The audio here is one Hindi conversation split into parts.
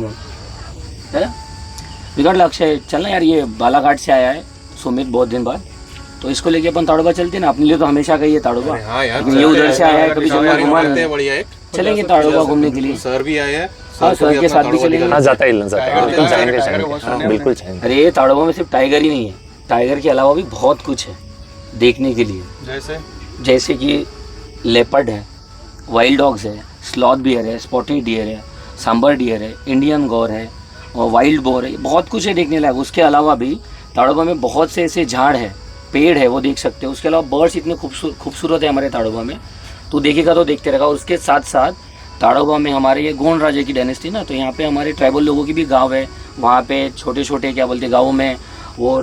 है बिगड़ अक्षय चलना यार, ये बालाघाट से आया है सुमित बहुत दिन बाद, तो इसको लेके अपन ताड़ोबा चलते ना, अपने लिए तो हमेशा का ये ताड़ोबा, लेकिन ये उधर से आया है, कभी जंगल घुमा नहीं, चलेंगे ताड़ोबा घूमने के लिए। सर भी आए हैं, हाँ सर के साथ भी चलेंगे। हाँ जाता है बिल्कुल चाहेंगे, बिल्कुल चाहेंगे। अरे ये ताड़ोबा में सिर्फ टाइगर ही नहीं है, टाइगर के अलावा भी बहुत कुछ है देखने के लिए, जैसे कि लेपर्ड है, वाइल्ड डॉग्स है, स्लॉथ बियर है, स्पॉटेड डियर है, सांबर डियर है, इंडियन गौर है और वाइल्ड बोर है, बहुत कुछ है देखने लायक। उसके अलावा भी ताड़ोबा में बहुत से ऐसे झाड़ है, पेड़ है, वो देख सकते हो। उसके अलावा बर्ड्स इतने खूबसूरत है हमारे ताड़ोबा में, तो देखेगा तो देखते रहेगा। उसके साथ साथ ताड़ोबा में हमारे ये गोंड राजे की डायनेस्टी ना, तो यहाँ पे हमारे ट्राइबल लोगों की भी गांव है, वहाँ पे छोटे छोटे क्या बोलते गाँवों में वो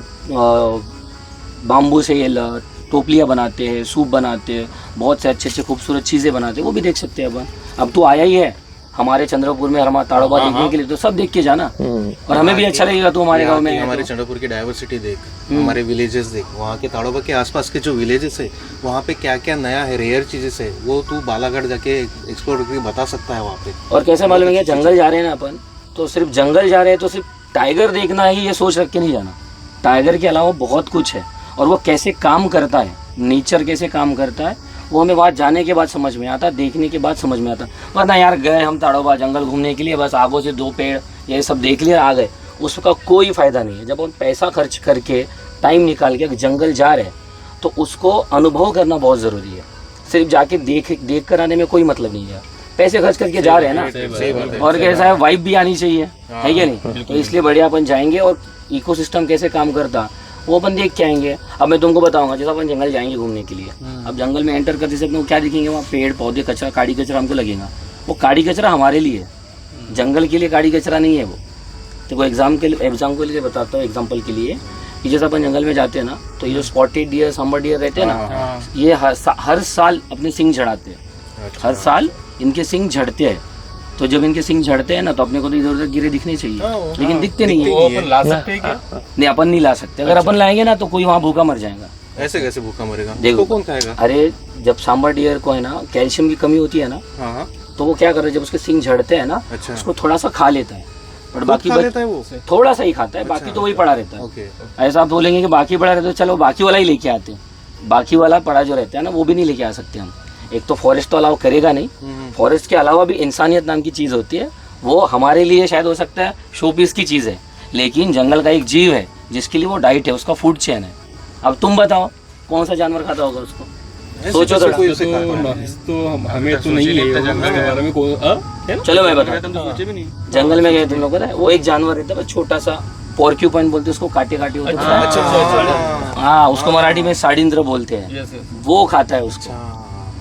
बाम्बू से ये टोपलियाँ बनाते हैं, सूप बनाते हैं, बहुत से अच्छे अच्छे खूबसूरत चीज़ें बनाते हैं, वो भी देख सकते हैं अपन। अब तो आया ही है हमारे चंद्रपुर में हमारा ताड़ोबा देखने के लिए, तो सब देख के जाना, और हमें भी अच्छा लगेगा। तो हमारे गांव में हमारे चंद्रपुर की डाइवर्सिटी देख, हमारे विलेजेस देख, वहाँ के ताड़ोबा के आसपास के जो विलेजेस है वहाँ पे क्या क्या नया है, रेयर चीजेस है, वो तू बालाघाट जाके एक्सप्लोर करके बता सकता है वहाँ पे। और कैसे मालूम है, जंगल जा रहे हैं ना अपन, तो सिर्फ जंगल जा रहे हैं तो सिर्फ टाइगर देखना ही ये सोच रख के नहीं जाना, टाइगर के अलावा बहुत कुछ है, और वो कैसे काम करता है, नेचर कैसे काम करता है, वो हमें वहाँ जाने के बाद समझ में आता, देखने के बाद समझ में आता। वरना यार गए हम ताड़ोबा जंगल घूमने के लिए, बस आगों से 2 पेड़ ये सब देख लिया आ गए, उसका कोई फ़ायदा नहीं है। जब हम पैसा खर्च करके टाइम निकाल के जंगल जा रहे हैं तो उसको अनुभव करना बहुत ज़रूरी है, सिर्फ जाके देख कर आने में कोई मतलब नहीं है। पैसे खर्च करके जा रहे हैं ना, और कैसा है वाइब भी आनी चाहिए, है क्या नहीं? तो इसलिए बढ़िया अपन जाएंगे और इकोसिस्टम कैसे काम करता वो अपन देख के आएंगे। अब मैं तुमको बताऊंगा, जैसे अपन जंगल जाएंगे घूमने के लिए, अब जंगल में एंटर करते से अपने को क्या दिखेंगे, वहाँ पेड़ पौधे कचरा काड़ी कचरा हमको लगेगा, वो काड़ी कचरा हमारे लिए, जंगल के लिए काड़ी कचरा नहीं है वो। तो वो एग्जाम्पल के लिए बताता हूँ, एग्जाम्पल के लिए कि जैसे अपन जंगल में जाते हैं ना, तो ये जो स्पॉटेड डियर सांबर डियर रहते हैं ना, ये हर साल अपने सिंग झड़ाते हैं, हर साल इनके सिंग झड़ते हैं। तो जब इनके सिंग झड़ते हैं ना, तो अपने को तो इधर उधर गिरे दिखने चाहिए, लेकिन दिखते नहीं है। अपन ला सकते हैं क्या? नहीं, अपन नहीं ला सकते। अगर अपन लाएंगे ना तो कोई वहाँ भूखा मर जाएगा। ऐसे कैसे भूखा मरेगा? देखो कौन खाएगा? अरे जब सांबर डियर को है ना कैल्शियम की कमी होती है ना, तो वो क्या कर रहा है, जब उसके सिंग झड़ते हैं ना, उसको थोड़ा सा खा लेता है, और बाकी थोड़ा सा ही खाता है, बाकी तो वही पड़ा रहता है। ऐसा आप बोलेंगे कि बाकी पड़ा रहता है, चलो बाकी वाला ही लेके आते हैं, बाकी वाला पड़ा जो रहता है ना वो भी नहीं लेके आ सकते हम। एक तो फॉरेस्ट तो अलाउ करेगा नहीं, फॉरेस्ट के अलावा भी इंसानियत नाम की चीज़ होती है, वो हमारे लिए शायद हो सकता है शो पीस की चीज़ है, लेकिन जंगल का एक जीव है जिसके लिए वो डाइट है, उसका फूड चेन है। अब तुम बताओ कौन सा जानवर खाता होगा उसको, सोचो थोड़ा। तो हमें तो नहीं है जंगल के बारे में। चलो मैं बताता हूँ, जंगल में गए तुम लोग, पता है वो एक जानवर रहता है छोटा सा, पोर्क्यूपाइन बोलते हैं उसको, काटे काटे होते हैं। हाँ, उसको मराठी में साड़िंद्र बोलते हैं, वो खाता है उसको।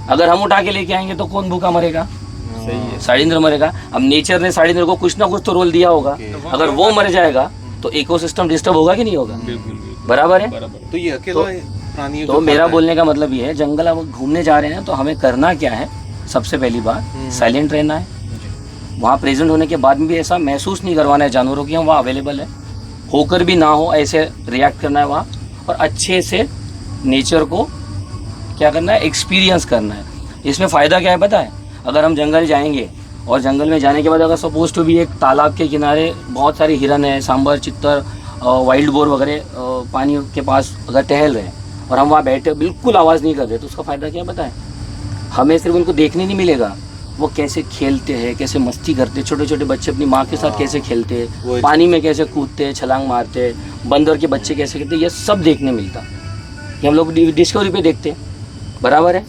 अगर हम उठा के लेके आएंगे तो कौन भूखा मरेगा? सही है, साड़िंद्र मरेगा। अब नेचर ने साड़िंद्र को कुछ ना कुछ तो रोल दिया होगा, अगर वो मर जाएगा तो इकोसिस्टम डिस्टर्ब होगा कि नहीं होगा? बराबर है। तो ये अकेला प्राणी, तो मेरा बोलने का मतलब ये है, जंगल अब घूमने जा रहे हैं तो हमें करना क्या है, सबसे पहली बात साइलेंट रहना है, वहाँ प्रेजेंट होने के बाद भी ऐसा महसूस नहीं करवाना है जानवरों की हम वहाँ अवेलेबल है, होकर भी ना हो ऐसे रिएक्ट करना है वहाँ, और अच्छे से नेचर को क्या करना है, एक्सपीरियंस करना है। इसमें फ़ायदा क्या है पता है, अगर हम जंगल जाएंगे और जंगल में जाने के बाद अगर सपोज टू भी एक तालाब के किनारे बहुत सारे हिरन है, सांबर, चित्तर, वाइल्ड बोर वगैरह पानी के पास अगर टहल रहे हैं और हम वहाँ बैठे बिल्कुल आवाज़ नहीं कर रहे, तो उसका फ़ायदा क्या पता है, हमें सिर्फ उनको देखने नहीं मिलेगा, वो कैसे खेलते हैं, कैसे मस्ती करते हैं, छोटे छोटे बच्चे अपनी माँ के साथ कैसे खेलते हैं, पानी में कैसे कूदते हैं, छलांग मारते हैं, बंदर के बच्चे कैसे खेलते हैं, ये सब देखने मिलता। ये हम लोग डिस्कवरी पे देखते हैं, बराबर है।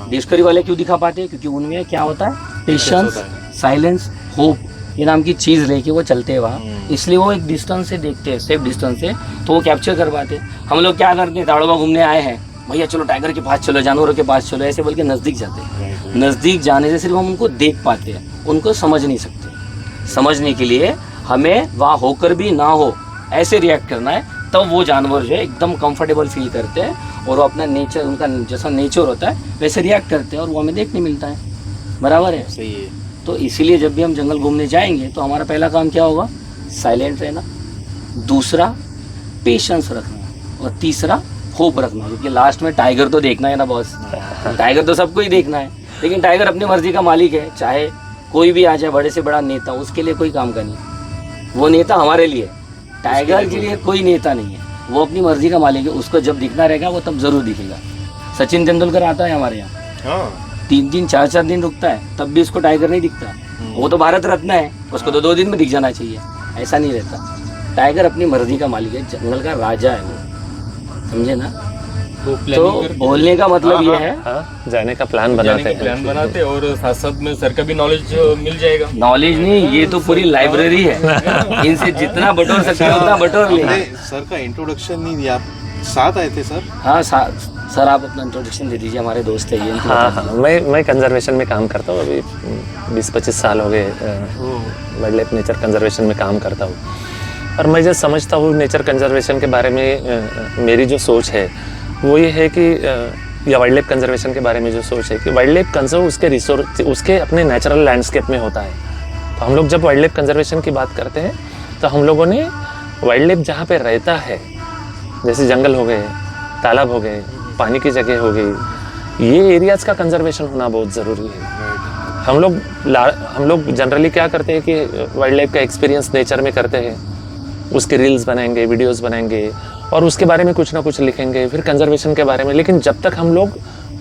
डिस्कवरी वाले क्यों दिखा पाते हैं, क्योंकि उनमें क्या होता है, पेशेंस, साइलेंस, होप, ये नाम की चीज़ लेके वो चलते हैं वहाँ, इसलिए वो एक डिस्टेंस से देखते हैं, सेफ डिस्टेंस से, तो वो कैप्चर कर पाते हैं। हम लोग क्या करते हैं, ताड़ोबा घूमने आए हैं भैया, चलो टाइगर के पास चलो, जानवरों के पास चलो, ऐसे बोल के नज़दीक जाते हैं। नज़दीक जाने से सिर्फ हम उनको देख पाते हैं, उनको समझ नहीं सकते। समझने के लिए हमें वहाँ होकर भी ना हो ऐसे रिएक्ट करना है, तब वो जानवर जो है एकदम कंफर्टेबल फील करते हैं, और वो अपना नेचर, उनका जैसा नेचर होता है वैसे रिएक्ट करते हैं, और वो हमें देखने मिलता है। बराबर है, सही है। तो इसीलिए जब भी हम जंगल घूमने जाएंगे तो हमारा पहला काम क्या होगा, साइलेंट रहना, दूसरा पेशेंस रखना, और तीसरा होप रखना, क्योंकि लास्ट में टाइगर तो देखना है ना बॉस। टाइगर तो सबको ही देखना है, लेकिन टाइगर अपनी मर्जी का मालिक है, चाहे कोई भी आ जाए, बड़े से बड़ा नेता, उसके लिए कोई काम का नहीं। वो नेता हमारे लिए, टाइगर के लिए कोई नेता नहीं है। वो अपनी मर्जी का मालिक है, उसको जब दिखना रहेगा वो तब जरूर दिखेगा। सचिन तेंदुलकर आता है हमारे यहाँ, 3-3 4-4 दिन रुकता है, तब भी उसको टाइगर नहीं दिखता। वो तो भारत रत्न है, उसको तो 2 दिन में दिख जाना चाहिए, ऐसा नहीं रहता। टाइगर अपनी मर्जी का मालिक है, जंगल का राजा है वो, समझे ना। तो बोलने का मतलब ये है, जाने का प्लान बनाते हैं, प्लान बनाते हैं, और साथ साथ में सर का भी नॉलेज मिल जाएगा। नॉलेज नहीं, ये तो पूरी लाइब्रेरी है, इनसे जितना बटोर सकते हो उतना बटोर लेना। सर का इंट्रोडक्शन नहीं दिया, साथ आए थे सर। हाँ सर, आप अपना इंट्रोडक्शन दे दीजिए, हमारे दोस्त है ये। हाँ, मैं कंजर्वेशन में काम करता हूँ, अभी 20-25 साल हो गए वाइल्ड लाइफ नेचर कंजर्वेशन में काम करता हूँ। और मैं जो समझता हूँ नेचर कंजर्वेशन के बारे में, मेरी जो सोच है वो ये है कि या वाइल्ड लाइफ कंजर्वेशन के बारे में जो सोच है कि वाइल्ड लाइफ कंजर्व उसके रिसोर्स, उसके अपने नेचुरल लैंडस्केप में होता है। तो हम लोग जब वाइल्ड लाइफ कंजर्वेशन की बात करते हैं तो हम लोगों ने वाइल्ड लाइफ जहाँ पे रहता है, जैसे जंगल हो गए, तालाब हो गए, पानी की जगह हो गई, ये एरियाज़ का कंजर्वेशन होना बहुत ज़रूरी है। हम लोग जनरली क्या करते हैं कि वाइल्ड लाइफ का एक्सपीरियंस नेचर में करते हैं, उसके रील्स बनाएंगे, वीडियोस बनाएंगे और उसके बारे में कुछ ना कुछ लिखेंगे, फिर कंजर्वेशन के बारे में। लेकिन जब तक हम लोग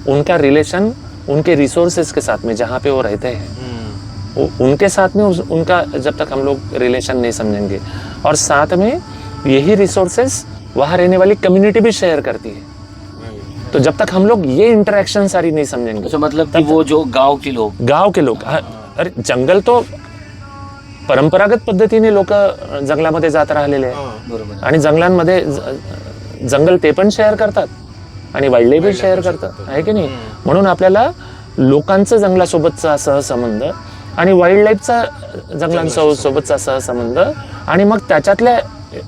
उनका रिलेशन उनके रिसोर्सेज के साथ में, जहाँ पे वो रहते हैं उनके साथ में उनका जब तक हम लोग रिलेशन नहीं समझेंगे, और साथ में यही रिसोर्सेज वहाँ रहने वाली कम्युनिटी भी शेयर करती है, तो जब तक हम लोग ये इंटरेक्शन सारी नहीं समझेंगे। तो मतलब कि वो जो गांव के लोग, अरे जंगल तो परंपरागत पद्धतीने लोक जंगलामध्ये जात राहिलेले आहेत आणि जंगलांमध्ये जंगल ते पण शेअर करतात आणि वाईल्ड लाईफ शेअर करतात, आहे की नाही। म्हणून आपल्याला लोकांचं जंगलासोबतचा सहसंबंध आणि वाईल्ड लाईफचा जंगलांसोबतचा सहसंबंध आणि मग त्याच्यातल्या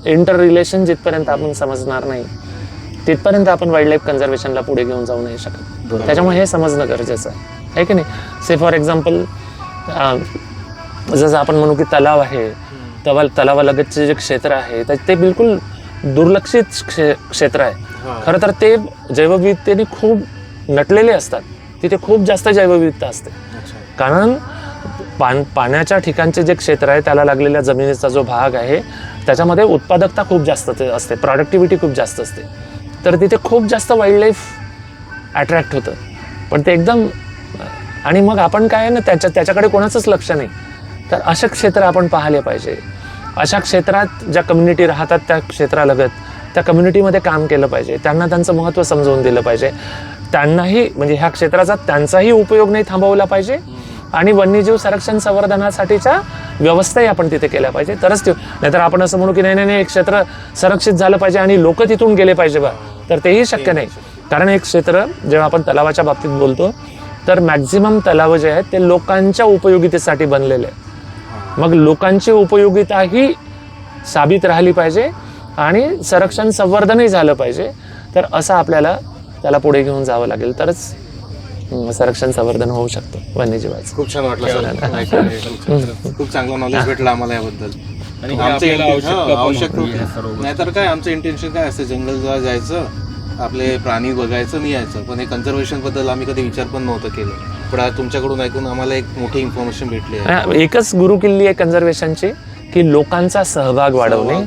इंटर रिलेशन जिथपर्यंत आपण समजणार नाही तिथपर्यंत आपण वाईल्ड लाईफ कंजर्वेशनला पुढे घेऊन जाऊ नाही शकत। त्याच्यामुळे हे समजणं गरजेचं आहे की नाही। से फॉर एक्झाम्पल, जसं आपण म्हणू की तलाव आहे, तलावालगतचे जे क्षेत्र आहे ते बिलकुल दुर्लक्षित क्षेत्र आहे। खरं तर ते जैवविविधतेने खूप नटलेले असतात, तिथे खूप जास्त जैवविविधता असते, कारण पाण्याच्या ठिकाणचे जे क्षेत्र आहे त्याला लागलेल्या जमिनीचा जो भाग आहे त्याच्यामध्ये उत्पादकता खूप जास्त असते, प्रॉडक्टिव्हिटी खूप जास्त असते, तर तिथे खूप जास्त वाईल्ड लाईफ अट्रॅक्ट होतं। पण ते एकदम, आणि मग आपण काय आहे ना त्याच्याकडे कोणाचंच लक्ष नाही, तर अशा क्षेत्र आपण पाहिले पाहिजे। अशा क्षेत्रात ज्या कम्युनिटी राहतात त्या क्षेत्रालगत त्या कम्युनिटीमध्ये काम केलं पाहिजे, त्यांना त्यांचं महत्त्व समजवून दिलं पाहिजे, त्यांनाही म्हणजे ह्या क्षेत्राचा त्यांचाही उपयोग नाही थांबवला पाहिजे, आणि वन्यजीव संरक्षण संवर्धनासाठीच्या व्यवस्थाही आपण तिथे केल्या पाहिजे, तरच ते। नाहीतर आपण असं म्हणू की नाही एक क्षेत्र संरक्षित झालं पाहिजे आणि लोक तिथून गेले पाहिजे बा, तर तेही शक्य नाही। कारण एक क्षेत्र, जेव्हा आपण तलावाच्या बाबतीत बोलतो तर मॅक्झिमम तलाव जे आहेत ते लोकांच्या उपयोगितेसाठी बनलेले आहेत, मग लोकांची उपयोगिताही साबित राहिली पाहिजे आणि संरक्षण संवर्धनही झालं पाहिजे, तर असं आपल्याला त्याला पुढे घेऊन जावं लागेल, तरच संरक्षण संवर्धन होऊ शकतं वन्यजीवाचं। खूप छान वाटलं सर, खूप चांगलं नॉलेज भेटलं आम्हाला याबद्दल। आणि आवश्यक नाहीतर काय, आमचं इंटेन्शन काय असतं, जंगल जायचं, आपले प्राणी बघायचं, नाही यायचं, पण हे कंजर्वेशन बद्दल आम्ही कधी विचार पण नव्हतं केलं, पण आज तुमच्याकडून ऐकून आम्हाला एक मोठी इन्फॉर्मेशन भेटली आहे। एकच गुरुकिल्ली आहे कंजर्वेशनची की लोकांचा सहभाग वाढवणे,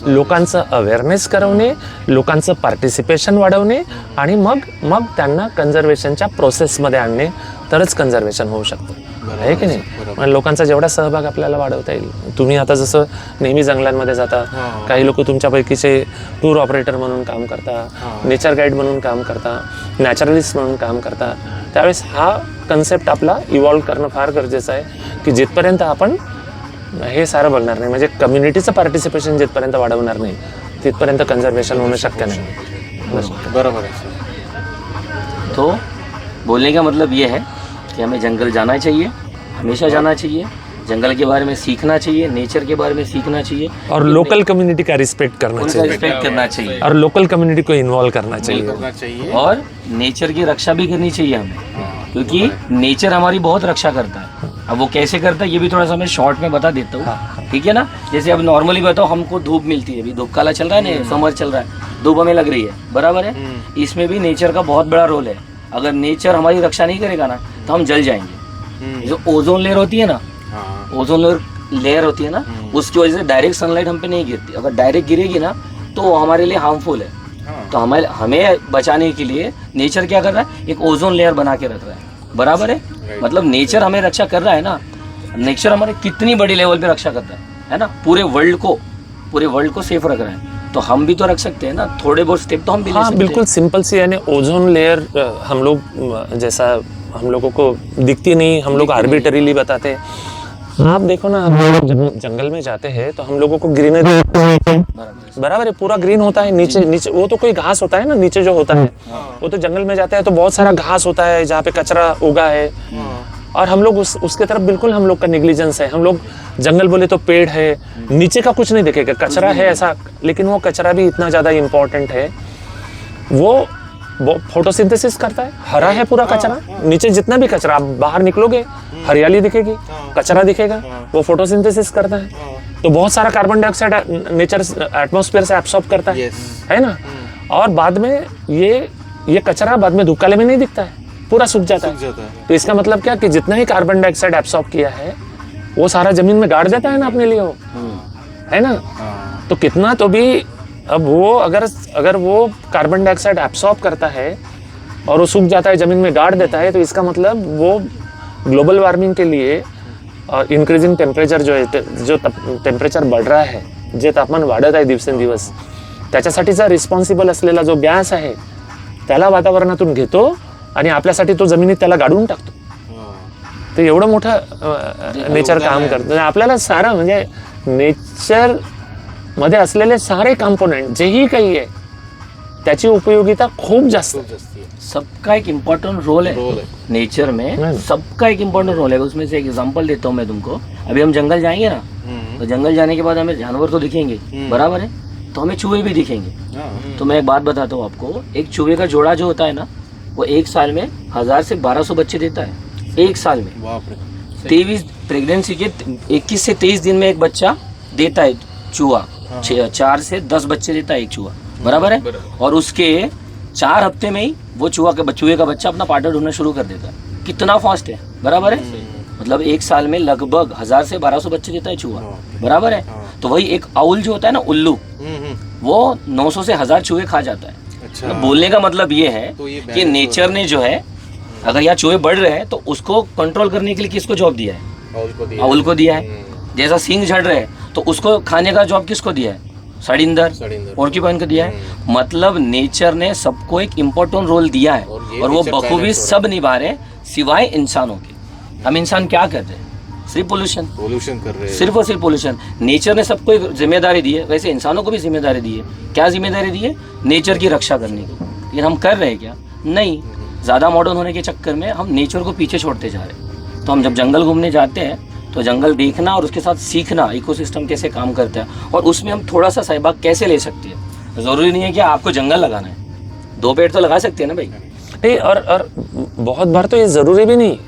लोकांचं अवेअरनेस करवणे, लोकांचं पार्टिसिपेशन वाढवणे आणि मग त्यांना कंजर्वेशनच्या प्रोसेसमध्ये आणणे, तरच कंजर्वेशन होऊ शकतं, आहे की नाही। लोकांचा जेवढा सहभाग आपल्याला वाढवता येईल, तुम्ही आता जसं नेहमी जंगलांमध्ये जाता, काही लोक तुमच्यापैकीचे टूर ऑपरेटर म्हणून काम करता, नेचर गाईड म्हणून काम करता, नॅचरलिस्ट म्हणून काम करता, त्यावेळेस हा कन्सेप्ट आपला इव्हॉल्व करणं फार गरजेचं आहे की जिथपर्यंत आपण हे सारं बघणार नाही, म्हणजे कम्युनिटीचं पार्टिसिपेशन जिथपर्यंत वाढवणार नाही तिथपर्यंत कंजर्वेशन होणं शक्य नाही। बरोबर आहे सर। तो बोलने का मतलब ये है कि हमें जंगल जाना चाहिए, हमेशा जाना चाहिए, जंगल के बारे में सीखना चाहिए, नेचर के बारे में सीखना चाहिए, और लोकल कम्युनिटी का रिस्पेक्ट करना चाहिए, रिस्पेक्ट करना चाहिए, और लोकल कम्युनिटी को इन्वॉल्व करना चाहिए, और नेचर की रक्षा भी करनी चाहिए हमें, क्योंकि नेचर हमारी बहुत रक्षा करता है। अब वो कैसे करता है ये भी थोड़ा सा मैं शॉर्ट में बता देता हूँ, ठीक है ना। जैसे अब नॉर्मली बताओ, हमको धूप मिलती है, अभी धूप काला चल रहा है ना, समर चल रहा है, धूप हमें लग रही है, बराबर है। इसमें भी नेचर का बहुत बड़ा रोल है। अगर नेचर हमारी रक्षा नहीं करेगा ना तो हम जल जाएंगे। जो ओजोन लेयर होती है ना, ओजोन लेयर लेयर होती है ना, उसकी वजह से डायरेक्ट सनलाइट हम पे नहीं गिरती। अगर डायरेक्ट गिरेगी ना तो वो हमारे लिए हार्मफुल है। तो हमें बचाने के लिए नेचर क्या कर रहा है, एक ओजोन लेयर बना के रख रहा है, बराबर है। मतलब नेचर हमें रक्षा कर रहा है ना, नेचर हमारे कितनी बड़ी लेवल पे रक्षा कर रहा है ना, पूरे वर्ल्ड को सेफ रख रहा है। तो हम भी तो रख सकते हैं ना, थोड़े बहुत स्टेप तो हम भी ले हाँ सकते बिल्कुल सिंपल सी, यानी ओजोन लेयर हम लोग जैसा हम लोगों को दिखती नहीं, हम लोग आर्बिटरीली बताते हैं। आप देखो ना, हम लोग जंगल में जाते हैं तो हम लोगों को ग्रीनरी बराबर है, पूरा ग्रीन होता है। नीचे वो तो कोई घास होता है ना, नीचे जो होता है वो तो जंगल में जाते हैं तो बहुत सारा घास होता है जहाँ पे कचरा उगा है, और हम लोग उसके तरफ बिल्कुल हम लोग का नेग्लिजेंस है। हम लोग जंगल बोले तो पेड़ है, नीचे का कुछ नहीं देखेगा, कचरा है ऐसा, लेकिन वो कचरा भी इतना ज़्यादा इम्पोर्टेंट है। वो फोटोसिंथेसिस करता है, हरा है पूरा कचरा, नीचे जितना भी कचरा, आप बाहर निकलोगे हरियाली दिखेगी, कचरा दिखेगा, वो फोटोसिंथेसिस करता है। तो बहुत सारा कार्बन डाइऑक्साइड नेचर एटमॉस्फेयर से एब्सॉर्ब करता है ना, और बाद में ये कचरा बाद में धूप काले में नहीं दिखता है, पूरा सूख जाता है। तो इसका मतलब क्या कि जितना ही कार्बन डाइऑक्साइड एब्सॉर्ब किया है वो सारा जमीन में गाड़ देता है ना अपने लिए, वो है ना। तो कितना तो भी अब वो अगर वो कार्बन डाइऑक्साइड एब्सॉर्ब करता है और वो सूख जाता है, जमीन में गाड़ देता है, तो इसका मतलब वो ग्लोबल वार्मिंग के लिए और इंक्रीजिंग टेम्परेचर जो टेम्परेचर बढ़ रहा है, जे तापमान वाढत आहे दिवसेंदिवस, त्याच्यासाठीचा रिस्पॉन्सिबल असलेला जो गॅस आहे त्याला वातावरणातून घेतो आणि आपल्यासाठी तो जमिनीत त्याला गाडून टाकतो. तर एवढं मोठं नेचर काम करतं. आपल्याला सारं म्हणजे नेचर मध्ये असलेले सारे कंपोनेंट जेही काही आहे त्याची उपयोगिता खूप जास्त आहे. सबका एक इम्पोर्टेंट रोल है नेचर में, सबका एक इम्पोर्टेंट रोल है. उसमें से एक एग्जांपल देता हूँ मैं तुमको. अभी हम जंगल जाएंगे ना, तो जंगल जाने के बाद हमें जानवर तो दिखेंगे, बराबर है, तो हमें चूहे भी दिखेंगे. तो मैं एक बात बताता हूँ आपको, एक चूहे का जोड़ा जो होता है ना, वो एक साल में 1000 से 1200 बच्चे देता है. एक साल में 23 प्रेगनेंसी के 21 से 23 दिन में एक बच्चा देता है चूहा. 4 से 10 बच्चे देता है एक चूहा, बराबर है. और उसके 4 हफ्ते में ही वो चूहे का बच्चा अपना पार्टनर ढूंढना शुरू कर देता है. कितना फास्ट है, बराबर है. मतलब एक साल में लगभग 1000 से 1200 बच्चे देता है चूहा, बराबर है. तो वही एक आउल जो होता है ना, उल्लू, वो 900 से 1000 चूहे खा जाता है. तो बोलने का मतलब ये है कि नेचर ने जो है, अगर यहाँ चूहे बढ़ रहे हैं तो उसको कंट्रोल करने के लिए किसको जॉब दिया है? आउल को दिया है. जैसा सींग झड़ रहे हैं तो उसको खाने का जॉब किसको दिया है? सड़िंदर, पोर्क्यूपाइन को दिया है. मतलब नेचर ने सबको एक इम्पोर्टेंट रोल दिया है और वो बखूबी सब निभा रहे हैं, सिवाय इंसानों के. हम इंसान क्या कर रहे हैं? सिर्फ पोल्यूशन कर रहे हैं, सिर्फ और सिर्फ पोल्यूशन. नेचर ने सबको एक जिम्मेदारी दी है, वैसे इंसानों को भी जिम्मेदारी दी है. क्या जिम्मेदारी दी है? नेचर की रक्षा करने की. लेकिन हम कर रहे हैं क्या? नहीं. ज़्यादा मॉडर्न होने के चक्कर में हम नेचर को पीछे छोड़ते जा रहे हैं. तो हम जब जंगल घूमने जाते हैं तो जंगल देखना और उसके साथ सीखना इकोसिस्टम कैसे काम करता है और उसमें हम थोड़ा सा सहभाग कैसे ले सकते हैं. ज़रूरी नहीं है कि आपको जंगल लगाना है, 2 पेड़ तो लगा सकते हैं ना भाई. नहीं, और बहुत बार तो ये ज़रूरी भी नहीं.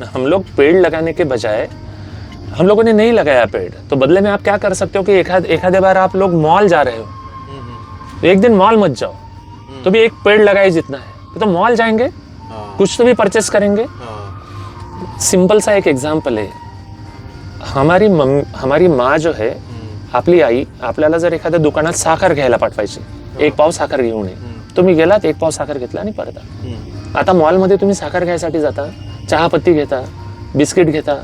हम लोग पेड़ लगाने के बजाय हम लोगों ने नहीं लगाया पेड़, तो बदले में आप क्या कर सकते हो कि एखादे बार आप लोग मॉल जा रहे हो, तो एक दिन मॉल मत जाओ, तो भी एक पेड़ लगाए जितना है, तो मॉल जाएंगे, कुछ तो भी परचेस करेंगे. सिंपल सा एक एग्जाम्पल आहे. हमारी माँ जो आहे, आपली आई आपल्याला जर एखाद्या दुकानात साखर घ्यायला पाठवायची, 1 पाव साखर घेऊन ये, तुम्ही गेलात, 1 पाव साखर घेतला आणि परत आला. आता मॉलमध्ये तुम्ही साखर घ्यायसाठी जाता, चहापत्ती घेता, बिस्किट घेता,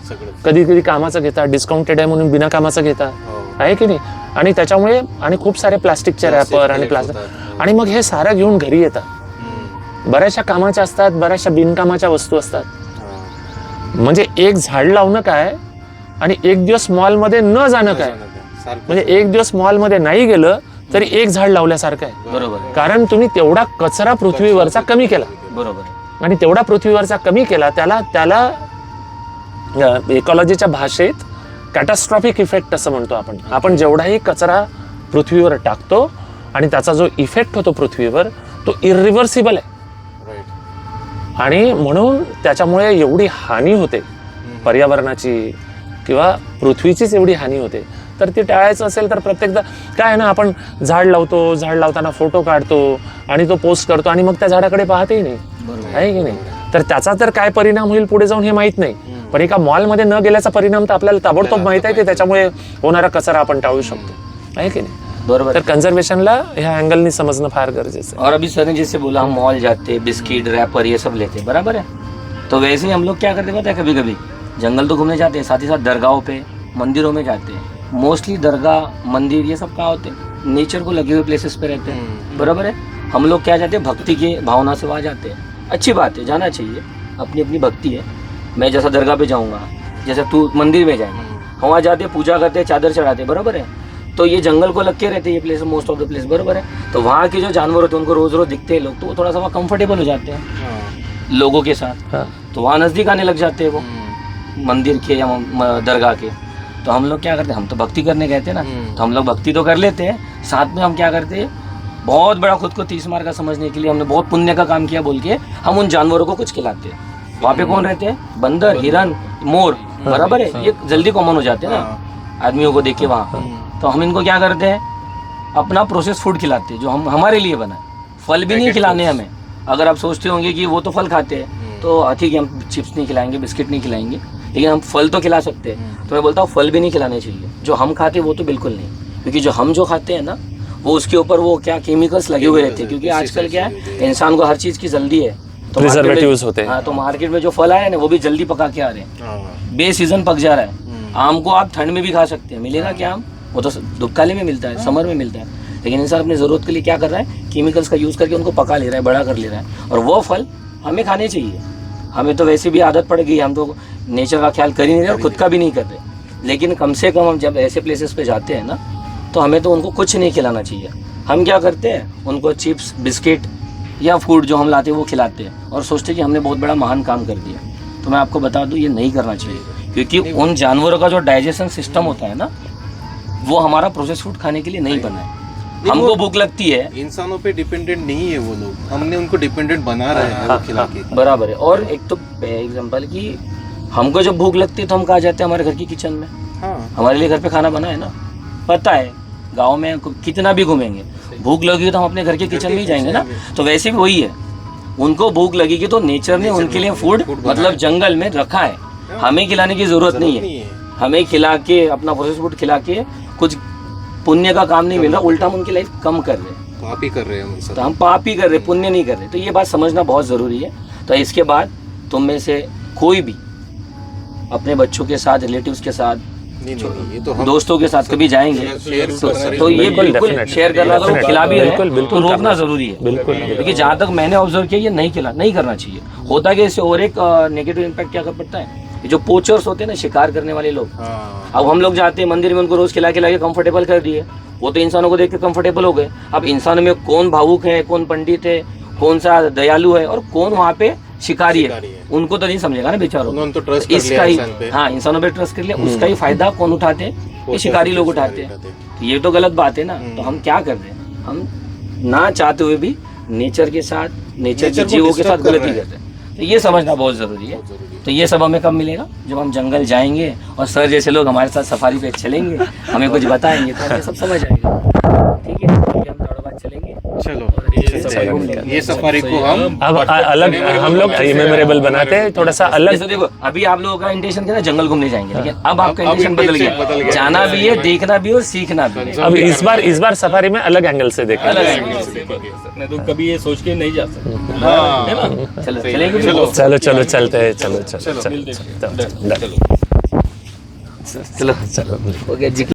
कधी कधी कामाचं घेता, डिस्काउंटेड आहे म्हणून बिना कामाचं घेता, आहे की नाही. आणि त्याच्यामुळे आणि खूप सारे प्लास्टिकचे रॅपर आणि आणि मग हे सारं घेऊन घरी येतात. बऱ्याचशा कामाच्या असतात, बऱ्याचशा बिनकामाच्या वस्तू असतात. म्हणजे एक झाड लावणं काय आणि एक दिवस मॉलमध्ये न जाणं काय. म्हणजे एक दिवस मॉलमध्ये नाही गेलं तरी एक झाड लावल्यासारखं आहे. बरोबर. कारण तुम्ही तेवढा कचरा पृथ्वीवरचा कमी केला. बरोबर. आणि तेवढा पृथ्वीवरचा कमी केला, त्याला इकॉलॉजीच्या भाषेत कॅटास्ट्रॉफिक इफेक्ट असं म्हणतो आपण. आपण जेवढाही कचरा पृथ्वीवर टाकतो आणि त्याचा जो इफेक्ट होतो पृथ्वीवर, तो इरिव्हर्सिबल आहे. आणि म्हणून त्याच्यामुळे एवढी हानी होते पर्यावरणाची किंवा पृथ्वीचीच एवढी हानी होते. तर ती टाळायचं असेल तर प्रत्येकदा काय आहे ना, आपण झाड लावतो, झाड लावताना फोटो काढतो आणि तो पोस्ट करतो आणि मग त्या झाडाकडे पाहतही नाही, आहे की नाही. तर त्याचा तर काय परिणाम होईल पुढे जाऊन हे माहीत नाही. पण एका मॉलमध्ये न गेल्याचा परिणाम तर आपल्याला ताबडतोब माहित आहे की त्याच्यामुळे होणारा कचरा आपण टाळू शकतो, आहे की नाही? बरोबर तर कन्झर्वेशनला ह्या अँगलनी समजणं फार गरजेचं आहे. और अभी सर ने जैसे बोला हम मॉल जाते, बिस्किट रैपर ये सब लेते, बराबर है. तो वैसे ही हम लोग क्या करते पता है, कभी कभी जंगल तो घूमने जाते हैं, साथ ही साथ दरगाहों पे, मंदिरों में जाते हैं. मोस्टली दरगाह मंदिर ये सब कहाँ होते हैं, नेचर को लगे हुए प्लेसेस पे रहते हैं, बराबर है. हम लोग क्या जाते हैं, भक्ति की भावना से वहाँ जाते हैं. अच्छी बात है, जाना चाहिए, अपनी अपनी भक्ति है. मैं जैसा दरगाह पे जाऊँगा, जैसा तू मंदिर में जाएगा, वहाँ जाते पूजा करते, चादर चढ़ाते, बराबर है. तो ये जंगल को लग के रहते हैं ये place, most of the place, बराबर है. तो वहाँ के जो जानवर होते हैं उनको रोज रोज दिखते हैं लोग, तो वो थोड़ा सा वहाँ कंफर्टेबल हो जाते हैं लोगों के साथ. हाँ. तो वहाँ नज़दीक आने लग जाते हैं वो मंदिर के या दरगाह के. तो हम लोग क्या करते हैं, हम तो भक्ति करने गए थे ना, तो हम लोग भक्ति तो कर लेते हैं, साथ में हम क्या करते हैं, बहुत बड़ा खुद को 30 मार का समझने के लिए हमने बहुत पुण्य का काम किया बोल के हम उन जानवरों को कुछ खिलाते हैं. वहाँ पे कौन रहते हैं, बंदर, हिरन, मोर, बराबर है. ये जल्दी कॉमन हो जाते हैं ना आदमियों को देख के वहाँ. तो हम इनको क्या करते हैं, अपना प्रोसेस फूड खिलाते हैं जो हम हमारे लिए बना है. फल भी नहीं खिलाने हमें. अगर आप सोचते होंगे कि वो तो फल खाते हैं तो ठीक है, हम चिप्स नहीं खिलाएंगे, बिस्किट नहीं खिलाएंगे, लेकिन हम फल तो खिला सकते हैं. तो मैं बोलता हूँ फल भी नहीं खिलाने चाहिए. जो हम खाते हैं वो तो बिल्कुल नहीं, क्योंकि जो हम जो खाते हैं ना वो उसके ऊपर वो क्या केमिकल्स लगे हुए रहते हैं. क्योंकि आजकल क्या है, इंसान को हर चीज़ की जल्दी है. तो प्रिजर्वेटिव्स होते हैं. हाँ, तो मार्केट में जो फल आए ना वो भी जल्दी पका के आ रहे हैं, बेसीजन पक जा रहा है. आम को आप ठंड में भी खा सकते हैं, मिलेगा क्या आम, वो तो धूपकाले में मिलता है, समर में मिलता है. लेकिन इंसान अपनी ज़रूरत के लिए क्या कर रहा है, केमिकल्स का यूज़ करके उनको पका ले रहा है, बड़ा कर ले रहा है. और वो फल हमें खाने चाहिए. हमें तो वैसे भी आदत पड़ गई, हम तो नेचर का ख्याल कर ही नहीं रहे और खुद का भी नहीं कर रहे. लेकिन कम से कम हम जब ऐसे प्लेसेस पे जाते हैं ना, तो हमें तो उनको कुछ नहीं खिलाना चाहिए. हम क्या करते हैं, उनको चिप्स, बिस्किट या फूड जो हम लाते हैं वो खिलाते हैं और सोचते हैं कि हमने बहुत बड़ा महान काम कर दिया. तो मैं आपको बता दूं, ये नहीं करना चाहिए, क्योंकि उन जानवरों का जो डाइजेशन सिस्टम होता है ना, वो हमारा प्रोसेस फूड खाने के लिए नहीं बना है. हमको भूख लगती है, इंसानों पे डिपेंडेंट नहीं है वो लोग, हमने उनको डिपेंडेंट बना रहे हैं वो खिला के. बराबर है. और एक तो एग्जांपल कि हमको जब भूख लगती है तो हम कहाँ जाते हैं, हमारे घर की किचन में. हमारे लिए घर पे खाना बना है ना, पता है. गांव में कितना भी घूमेंगे, भूख लगी तो हम अपने घर के किचन में ही जाएंगे ना. तो वैसे भी वही है, उनको भूख लगेगी तो नेचर ने उनके लिए फूड मतलब जंगल में रखा है. हमें खिलाने की जरूरत नहीं है. हमें खिला के, अपना प्रोसेस फूड खिला के कुछ पुण्य का काम नहीं मिल रहा, उल्टा हम उनकी लाइफ कम कर रहे हैं. पाप ही कर रहे हैं. तो हम पाप ही कर रहे, पुण्य नहीं कर रहे. तो ये बात समझना बहुत ज़रूरी है. तो इसके बाद तुम में से कोई भी अपने बच्चों के साथ, रिलेटिव्स के साथ, ये तो दोस्तों के साथ कभी जाएंगे तो ये बिल्कुल शेयर करना, अगर वो खिला भी रहे तो रोकना जरूरी है. बिल्कुल. क्योंकि जहाँ तक मैंने ऑब्जर्व किया, ये नहीं करना चाहिए. होता कि इससे और एक नेगेटिव इम्पैक्ट क्या कर पड़ता है, जो पोचर्स होते हैं ना, शिकार करने वाले लोग. अब हम लोग जाते हैं मंदिर में, उनको रोज खिला के कंफर्टेबल कर दिए, वो तो इंसानों को देख के कंफर्टेबल हो गए. अब इंसानों में कौन भावुक है, कौन पंडित है, कौन सा दयालु है और कौन वहाँ पे शिकारी है, उनको तो नहीं समझेगा ना बेचारों. तो ट्रस्ट इसका ही, हाँ, इंसानों पे ट्रस्ट कर लिया, उसका ही फायदा कौन उठाते हैं, ये शिकारी लोग उठाते हैं. तो ये तो गलत बात है ना. तो हम क्या कर रहे हैं, हम ना चाहते हुए भी नेचर के साथ, नेचर के जीवों के साथ गलती करते हैं. तो ये समझना बहुत जरूरी है. तो ये सब हमें कब मिलेगा, जब हम जंगल जाएंगे और सर जैसे लोग हमारे साथ सफारी पे चलेंगे, हमें कुछ बताएंगे तो हमें सब समझ आएगा. ठीक है, हम थोड़ा बाद चलेंगे. चलो, ये सफारी को हम अब अलग हम लोग मेमोरेबल बनाते हैं, थोड़ा सा अलग. जैसे देखो, अभी आप लोगों का इंटेंशन क्या था, जंगल घूमने जाएंगे, लेकिन अब आपका इंटेंशन बदल गया. जाना भी है, देखना भी और सीखना भी है. अब इस बार सफारी में अलग एंगल से देखें. नहीं तो कभी ये सोच के नहीं जा सकते. हाँ. है ना? चलो चलेंगे. चलो चलते हैं. चलो चलो हो गया जी.